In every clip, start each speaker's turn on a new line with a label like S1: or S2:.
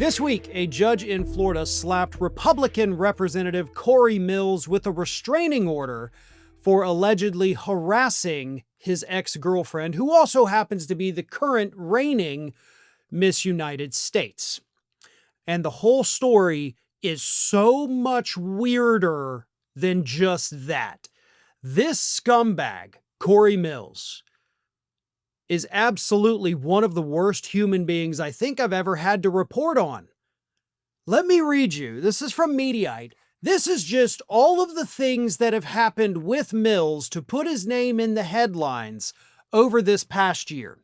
S1: This week, a judge in Florida slapped Republican Representative Corey Mills with a restraining order for allegedly harassing his ex-girlfriend, who also happens to be the current reigning Miss United States. And the whole story is so much weirder than just that. This scumbag, Corey Mills, is absolutely one of the worst human beings I think I've ever had to report on. Let me read you. This is from Mediaite. This is just all of the things that have happened with Mills to put his name in the headlines over this past year.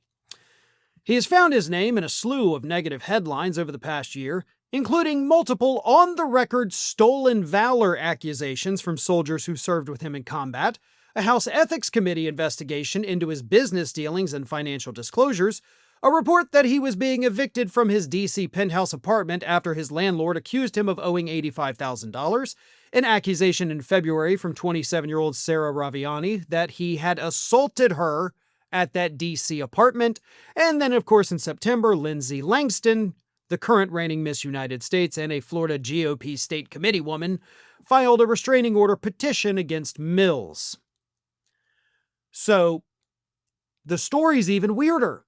S1: He has found his name in a slew of negative headlines over the past year, including multiple on-the-record stolen valor accusations from soldiers who served with him in combat, a House Ethics Committee investigation into his business dealings and financial disclosures, a report that he was being evicted from his D.C. penthouse apartment after his landlord accused him of owing $85,000, an accusation in February from 27-year-old Sarah Raviani that he had assaulted her at that D.C. apartment, and then, of course, in September, Lindsay Langston, the current reigning Miss United States and a Florida GOP state committee woman, filed a restraining order petition against Mills. So, the story's even weirder,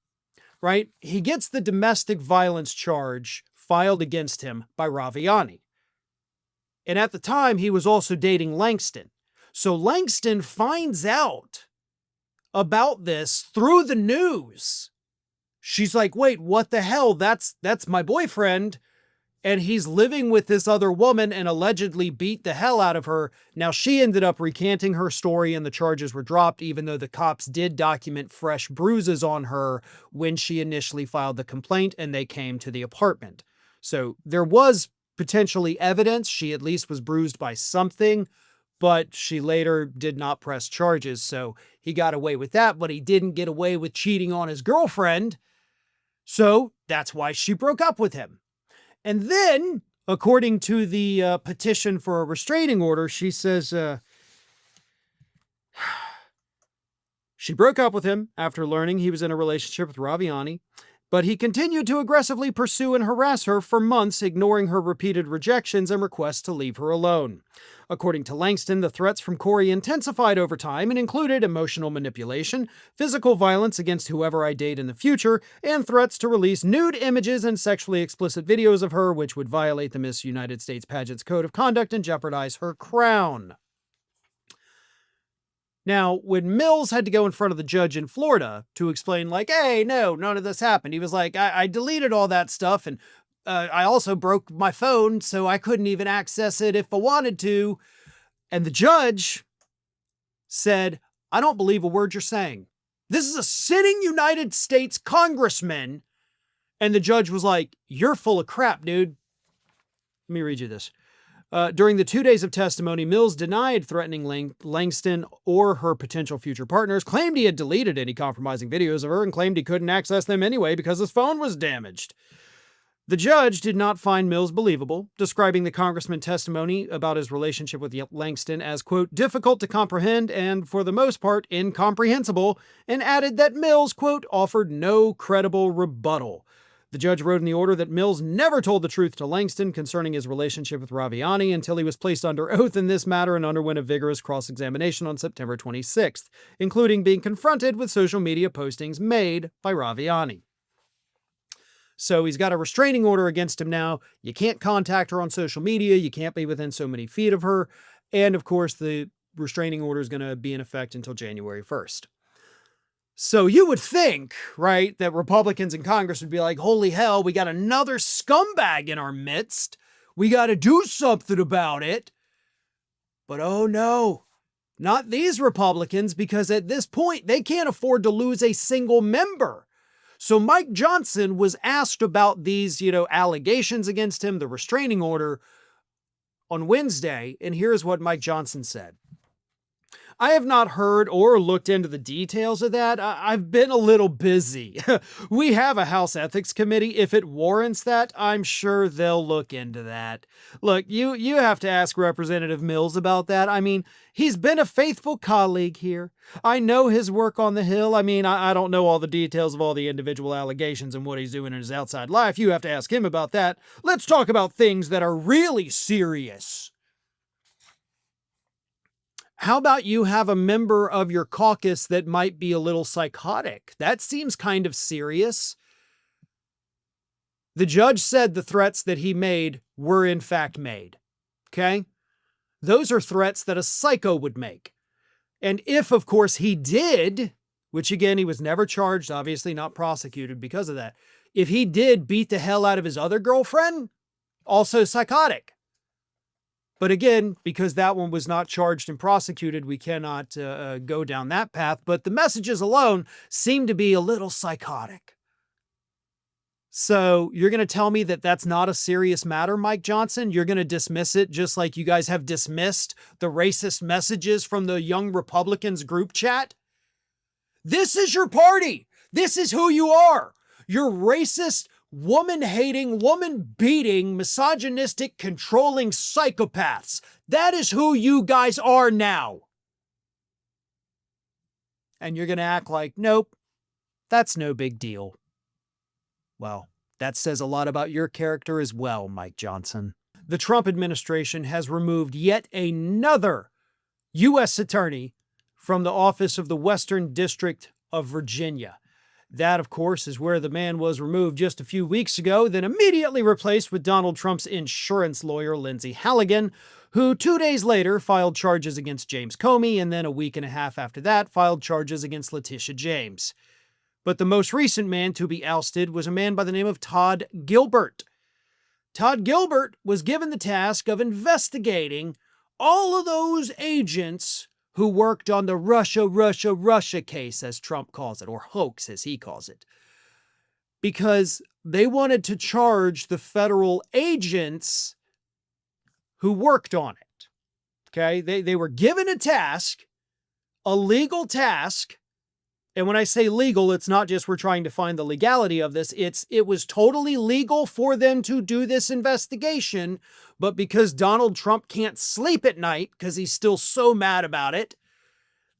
S1: right? He gets the domestic violence charge filed against him by Raviani. And at the time, he was also dating Langston. So Langston finds out about this through the news. She's like, wait, what the hell? That's my boyfriend. And he's living with this other woman and allegedly beat the hell out of her. Now, she ended up recanting her story and the charges were dropped, even though the cops did document fresh bruises on her when she initially filed the complaint and they came to the apartment. So there was potentially evidence. She at least was bruised by something, but she later did not press charges. So he got away with that, but he didn't get away with cheating on his girlfriend. So that's why she broke up with him. And then, according to the petition for a restraining order, she says she broke up with him after learning he was in a relationship with Raviani, but he continued to aggressively pursue and harass her for months, ignoring her repeated rejections and requests to leave her alone. According to Langston, the threats from Corey intensified over time and included emotional manipulation, physical violence against whoever I date in the future, and threats to release nude images and sexually explicit videos of her, which would violate the Miss United States pageant's code of conduct and jeopardize her crown. Now, when Mills had to go in front of the judge in Florida to explain, like, hey, no, none of this happened. He was like, I deleted all that stuff, and I also broke my phone, so I couldn't even access it if I wanted to. And the judge said, I don't believe a word you're saying. This is a sitting United States congressman. And the judge was like, you're full of crap, dude. Let me read you this. During the 2 days of testimony, Mills denied threatening Langston or her potential future partners, claimed he had deleted any compromising videos of her, and claimed he couldn't access them anyway because his phone was damaged. The judge did not find Mills believable, describing the congressman's testimony about his relationship with Langston as, quote, difficult to comprehend and, for the most part, incomprehensible, and added that Mills, quote, offered no credible rebuttal. The judge wrote in the order that Mills never told the truth to Langston concerning his relationship with Raviani until he was placed under oath in this matter and underwent a vigorous cross-examination on September 26th, including being confronted with social media postings made by Raviani. So he's got a restraining order against him now. You can't contact her on social media. You can't be within so many feet of her. And of course, the restraining order is going to be in effect until January 1st. So you would think, right, that Republicans in Congress would be like, holy hell, we got another scumbag in our midst. We got to do something about it. But oh no, not these Republicans, because at this point, they can't afford to lose a single member. So Mike Johnson was asked about these, allegations against him, the restraining order, on Wednesday, and here's what Mike Johnson said. I have not heard or looked into the details of that. I've been a little busy. We have a House Ethics Committee. If it warrants that, I'm sure they'll look into that. Look, you have to ask Representative Mills about that. I mean, he's been a faithful colleague here. I know his work on the Hill. I mean, I don't know all the details of all the individual allegations and what he's doing in his outside life. You have to ask him about that. Let's talk about things that are really serious. How about you have a member of your caucus that might be a little psychotic? That seems kind of serious. The judge said the threats that he made were in fact made. Okay? Those are threats that a psycho would make. And if, of course, he did, which again, he was never charged, obviously not prosecuted because of that. If he did beat the hell out of his other girlfriend, also psychotic. But again, because that one was not charged and prosecuted, we cannot go down that path. But the messages alone seem to be a little psychotic. So you're going to tell me that that's not a serious matter, Mike Johnson? You're going to dismiss it just like you guys have dismissed the racist messages from the Young Republicans group chat? This is your party. This is who you are. You're racist, woman-hating, woman-beating, misogynistic, controlling psychopaths. That is who you guys are now. And you're going to act like, nope, that's no big deal. Well, that says a lot about your character as well, Mike Johnson. The Trump administration has removed yet another U.S. attorney from the office of the Western District of Virginia. That, of course, is where the man was removed just a few weeks ago, then immediately replaced with Donald Trump's insurance lawyer, Lindsay Halligan, who 2 days later filed charges against James Comey, and then a week and a half after that filed charges against Letitia James. But the most recent man to be ousted was a man by the name of Todd Gilbert. Todd Gilbert was given the task of investigating all of those agents who worked on the Russia case, as Trump calls it, or hoax, as he calls it. Because they wanted to charge the federal agents who worked on it. Okay? They were given a task, a legal task. And when I say legal, it's not just we're trying to find the legality of this. It was totally legal for them to do this investigation. But because Donald Trump can't sleep at night because he's still so mad about it,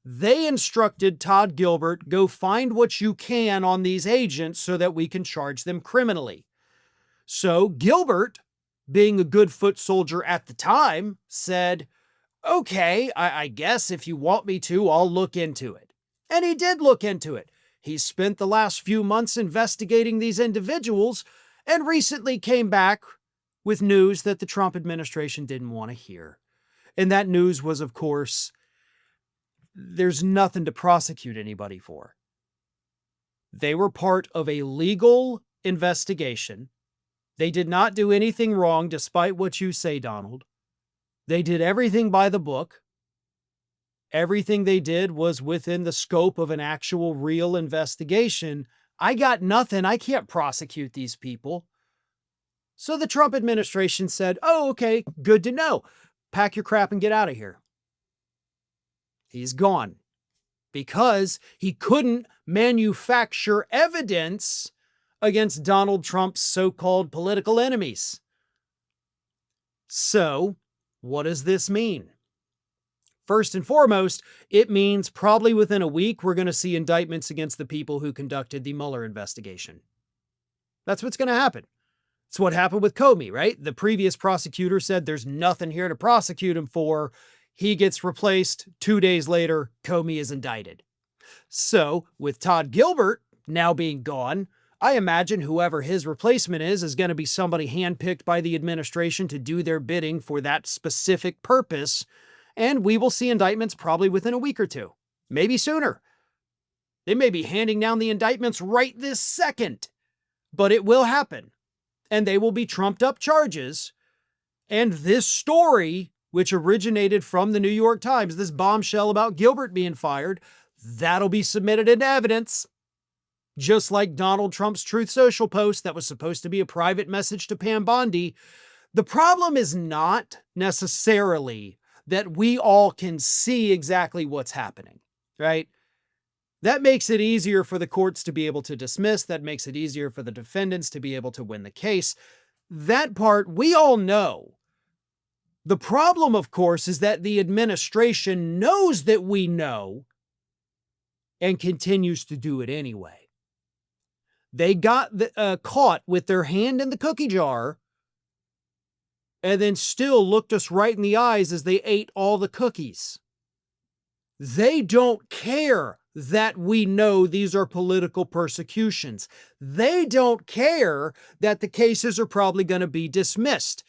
S1: they instructed Todd Gilbert, go find what you can on these agents so that we can charge them criminally. So Gilbert, being a good foot soldier at the time, said, okay, I guess if you want me to, I'll look into it. And he did look into it. He spent the last few months investigating these individuals and recently came back with news that the Trump administration didn't want to hear. And that news was, of course, there's nothing to prosecute anybody for. They were part of a legal investigation. They did not do anything wrong, despite what you say, Donald. They did everything by the book. Everything they did was within the scope of an actual real investigation. I got nothing. I can't prosecute these people. So the Trump administration said, oh, okay, good to know. Pack your crap and get out of here. He's gone because he couldn't manufacture evidence against Donald Trump's so-called political enemies. So, what does this mean? First and foremost, it means probably within a week, we're going to see indictments against the people who conducted the Mueller investigation. That's what's going to happen. It's what happened with Comey, right? The previous prosecutor said there's nothing here to prosecute him for. He gets replaced. 2 days later, Comey is indicted. So, with Todd Gilbert now being gone, I imagine whoever his replacement is going to be somebody handpicked by the administration to do their bidding for that specific purpose. And we will see indictments probably within a week or two, maybe sooner. They may be handing down the indictments right this second, but it will happen. And they will be trumped up charges. And this story, which originated from the New York Times, this bombshell about Gilbert being fired, that'll be submitted into evidence. Just like Donald Trump's Truth Social post that was supposed to be a private message to Pam Bondi. The problem is not necessarily that we all can see exactly what's happening, right? That makes it easier for the courts to be able to dismiss. That makes it easier for the defendants to be able to win the case. That part we all know. The problem, of course, is that the administration knows that we know and continues to do it anyway. They got caught with their hand in the cookie jar and then still looked us right in the eyes as they ate all the cookies. They don't care that we know these are political persecutions. They don't care that the cases are probably going to be dismissed,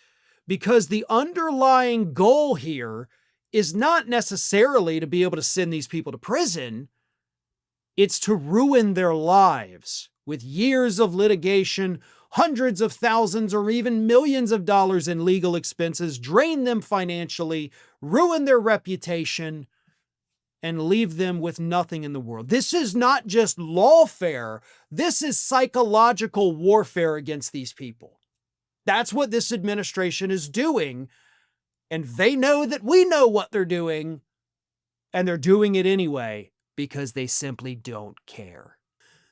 S1: because the underlying goal here is not necessarily to be able to send these people to prison. It's to ruin their lives with years of litigation, hundreds of thousands or even millions of dollars in legal expenses, drain them financially, ruin their reputation, and leave them with nothing in the world. This is not just lawfare. This is psychological warfare against these people. That's what this administration is doing. And they know that we know what they're doing. And they're doing it anyway because they simply don't care.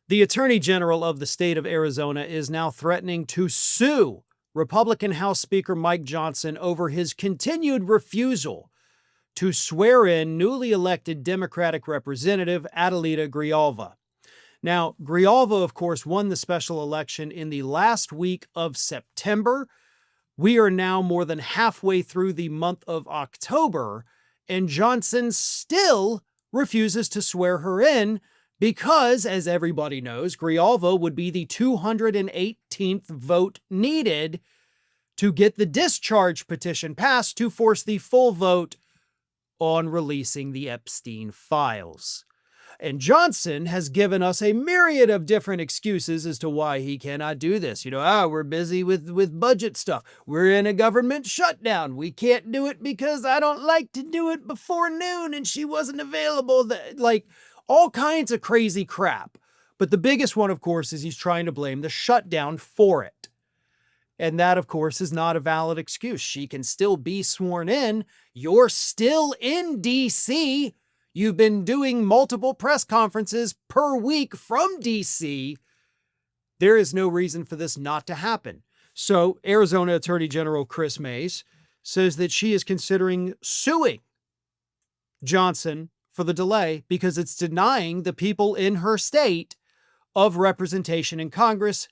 S1: The Attorney General of the state of Arizona is now threatening to sue Republican House Speaker Mike Johnson over his continued refusal to swear in newly elected Democratic Representative Adelita Grijalva. Now, Grijalva, of course, won the special election in the last week of September. We are now more than halfway through the month of October, and Johnson still refuses to swear her in because, as everybody knows, Grijalva would be the 218th vote needed to get the discharge petition passed to force the full vote on releasing the Epstein files. And Johnson has given us a myriad of different excuses as to why he cannot do this. We're busy with budget stuff. We're in a government shutdown. We can't do it because I don't like to do it before noon and she wasn't available. Like all kinds of crazy crap. But the biggest one, of course, is he's trying to blame the shutdown for it. And that, of course, is not a valid excuse. She can still be sworn in. You're still in D.C. You've been doing multiple press conferences per week from D.C. There is no reason for this not to happen. So Arizona Attorney General Chris Mays says that she is considering suing Johnson for the delay because it's denying the people in her state of representation in Congress,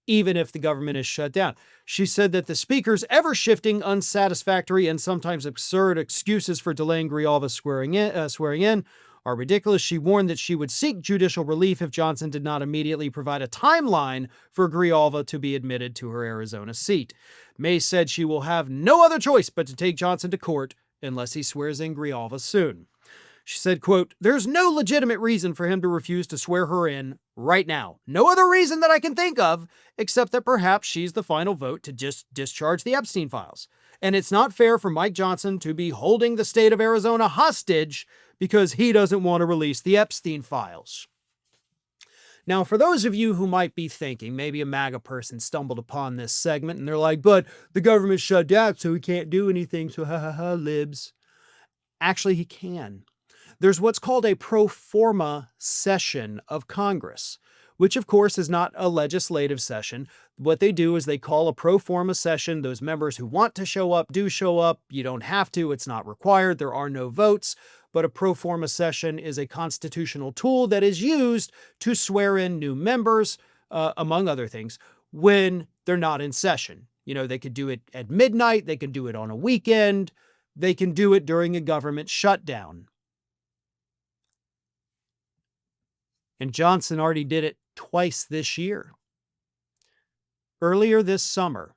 S1: even if the government is shut down. She said that the speaker's ever-shifting, unsatisfactory, and sometimes absurd excuses for delaying Grijalva swearing in are ridiculous. She warned that she would seek judicial relief if Johnson did not immediately provide a timeline for Grijalva to be admitted to her Arizona seat. May said she will have no other choice but to take Johnson to court unless he swears in Grijalva soon. She said, quote, "There's no legitimate reason for him to refuse to swear her in right now. No other reason that I can think of, except that perhaps she's the final vote to just discharge the Epstein files. And it's not fair for Mike Johnson to be holding the state of Arizona hostage because he doesn't want to release the Epstein files." Now, for those of you who might be thinking, maybe a MAGA person stumbled upon this segment and they're like, but the government shut down, so he can't do anything, so libs. Actually, he can. There's what's called a pro forma session of Congress, which of course is not a legislative session. What they do is they call a pro forma session. Those members who want to show up do show up. You don't have to. It's not required. There are no votes. But a pro forma session is a constitutional tool that is used to swear in new members, among other things, when they're not in session. They could do it at midnight. They can do it on a weekend. They can do it during a government shutdown. And Johnson already did it twice this year. Earlier this summer,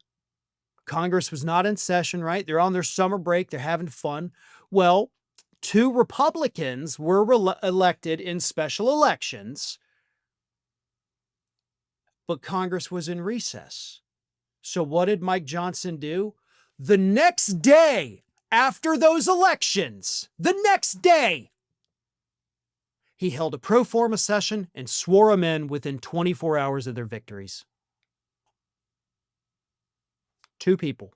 S1: Congress was not in session, right? They're on their summer break. They're having fun. Well, 2 Republicans were elected in special elections, but Congress was in recess. So what did Mike Johnson do? The next day after those elections, he held a pro forma session and swore them in within 24 hours of their victories. 2 people.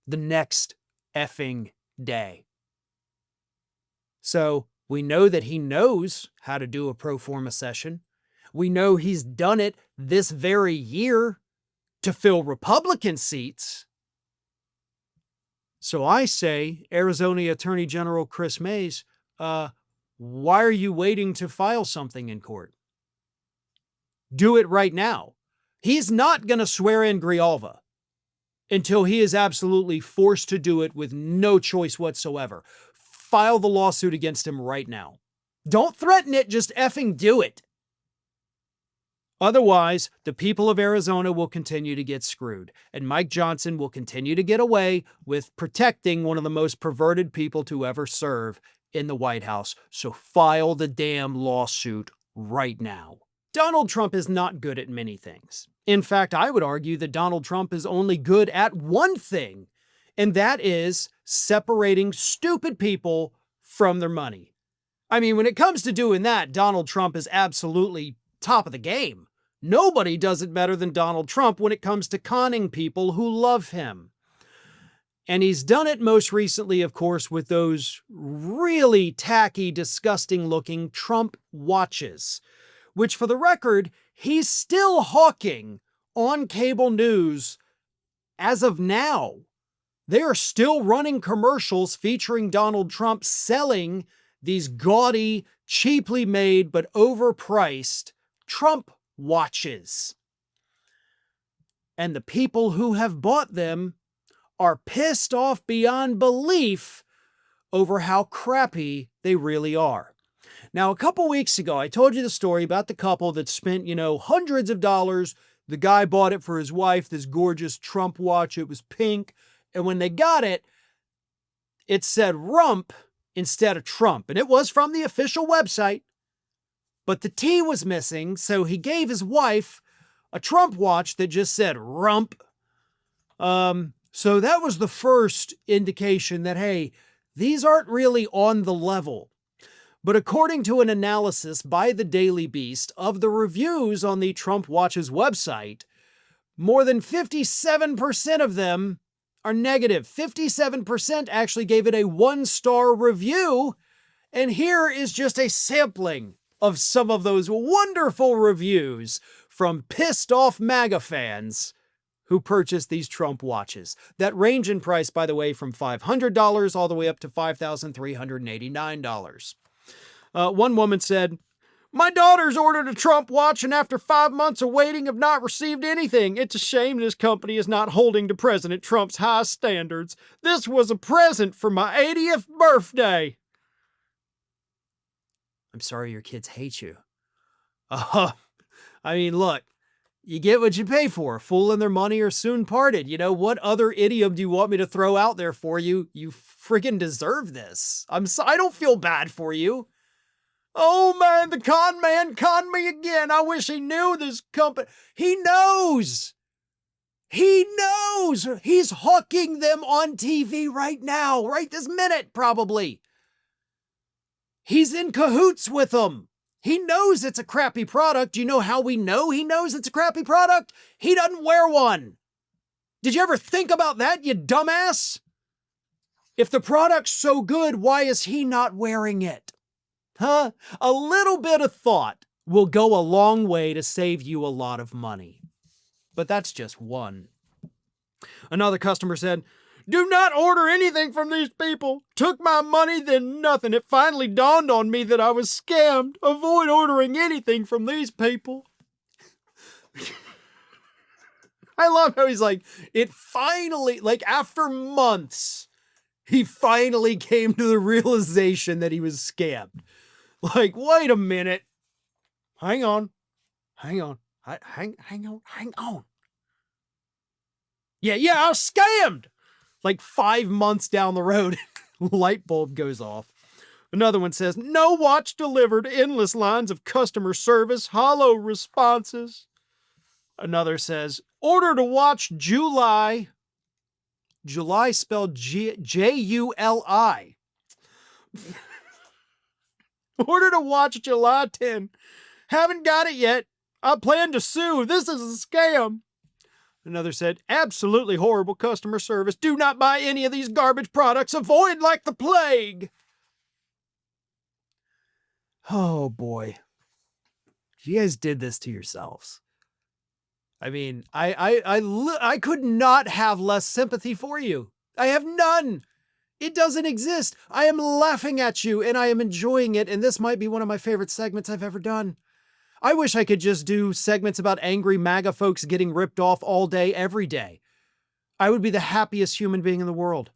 S1: The next effing day. So we know that he knows how to do a pro forma session. We know he's done it this very year to fill Republican seats. So I say, Arizona Attorney General Chris Mays, why are you waiting to file something in court? Do it right now. He's not going to swear in Grijalva until he is absolutely forced to do it with no choice whatsoever. File the lawsuit against him right now. Don't threaten it, just effing do it. Otherwise, the people of Arizona will continue to get screwed, and Mike Johnson will continue to get away with protecting one of the most perverted people to ever serve in the White House. So file the damn lawsuit right now. Donald Trump is not good at many things. In fact, I would argue that Donald Trump is only good at one thing, and that is separating stupid people from their money. I mean, when it comes to doing that, Donald Trump is absolutely top of the game. Nobody does it better than Donald Trump when it comes to conning people who love him. And he's done it most recently, of course, with those really tacky, disgusting-looking Trump watches, which, for the record, he's still hawking on cable news as of now. They are still running commercials featuring Donald Trump selling these gaudy, cheaply made, but overpriced Trump watches. And the people who have bought them are pissed off beyond belief over how crappy they really are. Now, a couple weeks ago, I told you the story about the couple that spent, hundreds of dollars. The guy bought it for his wife, this gorgeous Trump watch. It was pink. And when they got it, it said rump instead of Trump. And it was from the official website. But the T was missing, so he gave his wife a Trump watch that just said rump. So that was the first indication that, hey, these aren't really on the level. But according to an analysis by the Daily Beast of the reviews on the Trump watch's website, more than 57% of them are negative. 57% actually gave it a 1-star review. And here is just a sampling of some of those wonderful reviews from pissed off MAGA fans who purchased these Trump watches that range in price, by the way, from $500 all the way up to $5,389. One woman said, "My daughter's ordered a Trump watch and after 5 months of waiting have not received anything. It's a shame this company is not holding to President Trump's high standards. This was a present for my 80th birthday." I'm sorry your kids hate you. I mean, look, you get what you pay for. A fool and their money are soon parted. What other idiom do you want me to throw out there for you? You friggin' deserve this. I don't feel bad for you. Oh man, the con man conned me again. I wish he knew this company. He knows. He knows. He's hawking them on TV right now, right this minute, probably. He's in cahoots with them. He knows it's a crappy product. Do you know how we know he knows it's a crappy product? He doesn't wear one. Did you ever think about that, you dumbass? If the product's so good, why is he not wearing it? Huh? A little bit of thought will go a long way to save you a lot of money. But that's just one. Another customer said, "Do not order anything from these people. Took my money, then nothing. It finally dawned on me that I was scammed. Avoid ordering anything from these people." I love how he's like, it finally, after months, he finally came to the realization that he was scammed. Wait a minute. Hang on. Hang on. Yeah, I was scammed. 5 months down the road, light bulb goes off. Another one says, "No watch delivered, endless lines of customer service, hollow responses." Another says, "Order to watch July." July spelled Juli. "Order to watch July 10. Haven't got it yet. I plan to sue. This is a scam." Another said, absolutely horrible customer service. Do not buy any of these garbage products. Avoid like the plague. Oh boy. You guys did this to yourselves. I mean, I could not have less sympathy for you. I have none. It doesn't exist. I am laughing at you and I am enjoying it. And this might be one of my favorite segments I've ever done. I wish I could just do segments about angry MAGA folks getting ripped off all day, every day. I would be the happiest human being in the world.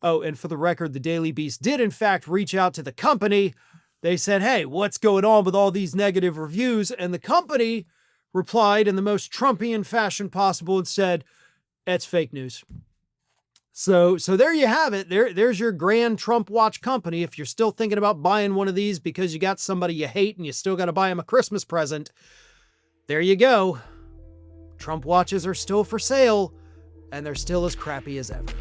S1: Oh, and for the record, the Daily Beast did in fact reach out to the company. They said, hey, what's going on with all these negative reviews? And the company replied in the most Trumpian fashion possible and said, it's fake news. So there you have it. There's your grand Trump watch company. If you're still thinking about buying one of these because you got somebody you hate and you still got to buy them a Christmas present, there you go. Trump watches are still for sale and they're still as crappy as ever.